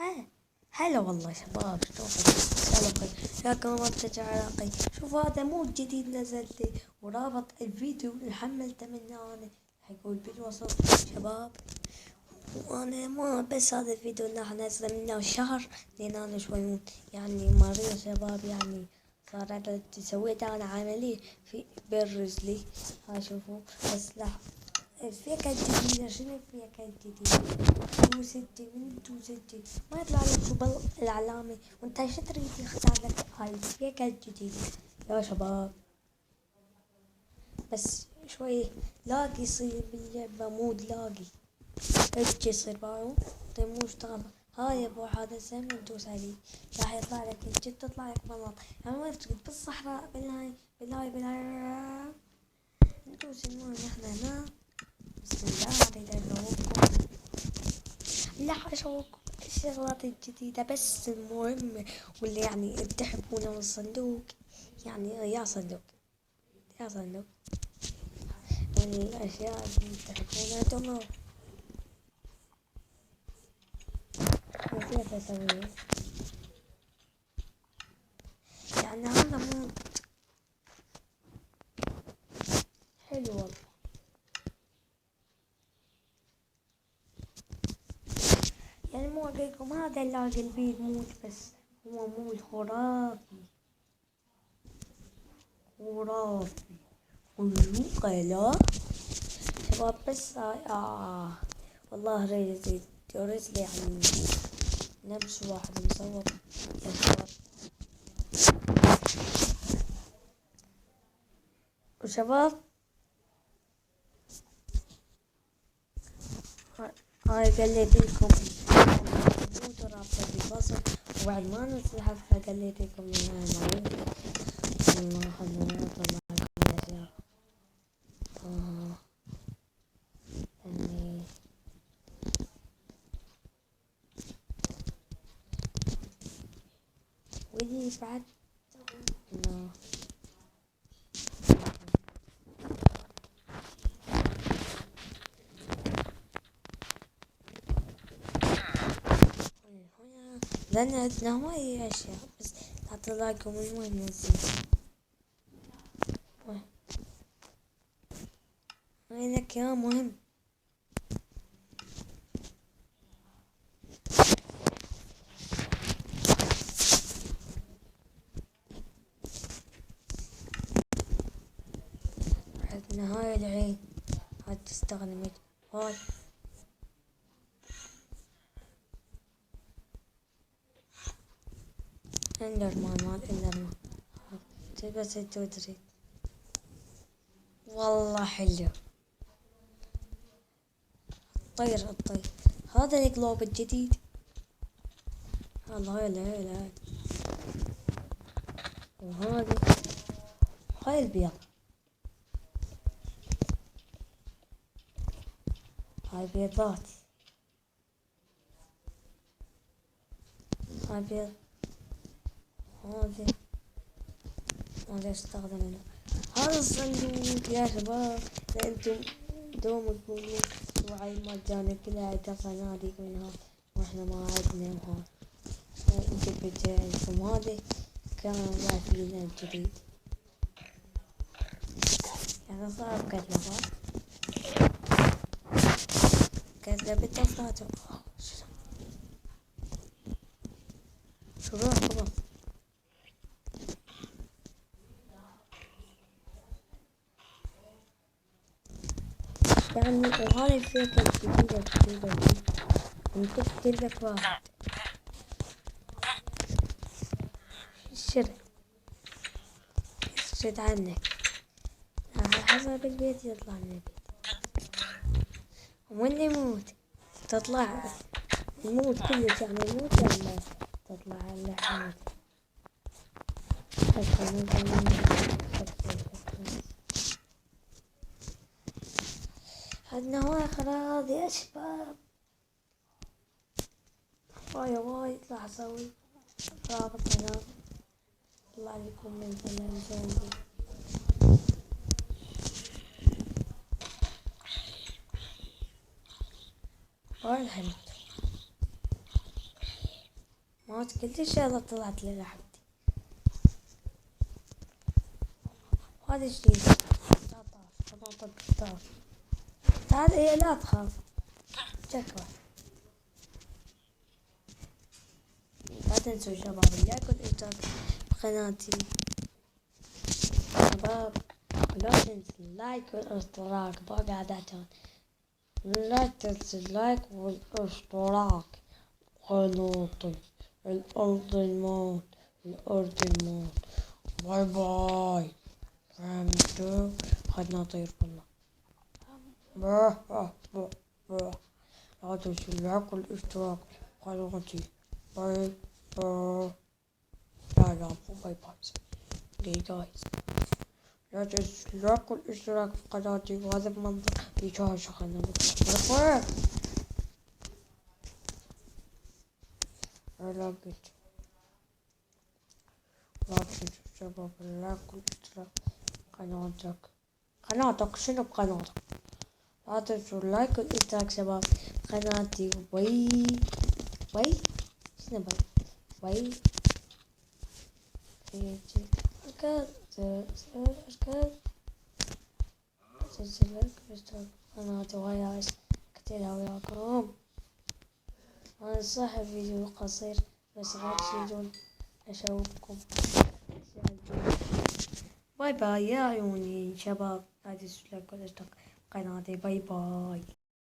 آه. هلا والله شباب، شلونكم؟ سلامكم. ياكم منتج عراقي. شوف هذا مود جديد نزلته ورابط الفيديو اللي حملته من انا راح يقول بالوصف شباب. وانا ما بس هذا الفيديو اللي راح انزله منه شهر لان انا شوي يعني مريض شباب، يعني صارت سويت انا عملية في بالرجلي. ها شوفوا بس لا الفيكة الجديدة. شنو الفيكة الجديدة؟ 260 من 260 ما يطلع لك بالعلامة، وانت شو تريد يختار لك هاي الفيكة الجديدة يا شباب. بس شوي لاقي يصير باللعبة، مود لاقي اجي يصير باعو طيب مو اشتغل. هاي ابو هذا الزمن ندوس عليه راح يطلع لك الجد، تطلع لك مناطق يعني وين تريد بالصحراء بالهاي ندوس. المهم احنا هنا بسم الله اريد اشوفكم، لا اشوفكم الشغلات الجديدة بس المهمة واللي يعني تحبونه من الصندوق. يعني يا صندوق يا صندوق الاشياء اللي تحبونها تمام. كيف اسوي يعني هذا مو حلو والله. يعني مو أقولكم هذا اللي البيت موت، بس هو مو خرافي خرافي خلوقه لا شباب. بس والله ريت يعني نفس واحد مصور يا شباب. وشباب هاي قلت لكم موت رابطة بالبصر، وبعد ما نزل حفلة قلت لكم انها موت. الله خلنا نطلع لكم الاشياء. اني ودي بعد انه لأن عندنا هواي أشياء بس أعطيكم المهم ننزل. وينك يا مهم؟ عندنا هاي العين هاي تستخدم هاي اندرمان مال اندرمان بس انتو تريد والله حلو. الطير هذا الجلوب الجديد. الله هاي وهذه هاي البيض. هاي بيضات هاي بيض. هذا استخدمنا هذا الصندوق يا شباب. انتم دوم تقولون وعي مجاني كلها صناديق منها واحنا ما عندنا وهذا انتم بجايكم هذا كان ما فينا الجديد يعني صار كتلة بالتفاته. شو راح يعني وهاي الفكرة الجديدة دي نكتب لك واحد الشرك يسجد عنك على حسب البيت يطلع من البيت. ومن يموت تطلع يموت كلش يعني يموت ولا تطلع على حمد. عندنا هواي أغراض أشباب واي راح أسوي رابط هنا طلع لكم من زمان جنبي. واي حلو ما قلت إن شاء الله طلعت لي لحدي. هذا جديد. قناة القطار. تعال إيه لا تخاف. شكرا. لا تنسوا شباب اللايك والاشتراك بقناتي. شباب لا تنسوا اللايك والاشتراك بقعدتهم. لا تنسوا اللايك والاشتراك بقناتي. الأرض الموت. الأرض الموت. باي باي. فهمتوا؟ خلنا نطير والله. لا تنسوا اللايك والاشتراك بقناتي. باي باي. لا مو باي باي جايز. لا تنسوا اللايك والاشتراك في قناتي وهذا المنظر يشاشة. خلنا نطير. علاقة شباب اللايك والاشتراك قناتك شنو بقناتك. لا تنسوا اللايك والاشتراك شباب قناتي. وي شنو وي اركض لايك والاشتراك قناتي وهيا كتير وياكم. أنا صاحب فيديو قصير بس لا تشيلون أشوفكم. باي باي يا عيوني شباب. لا تنسوا اللايك والاشتراك قناتي. باي باي.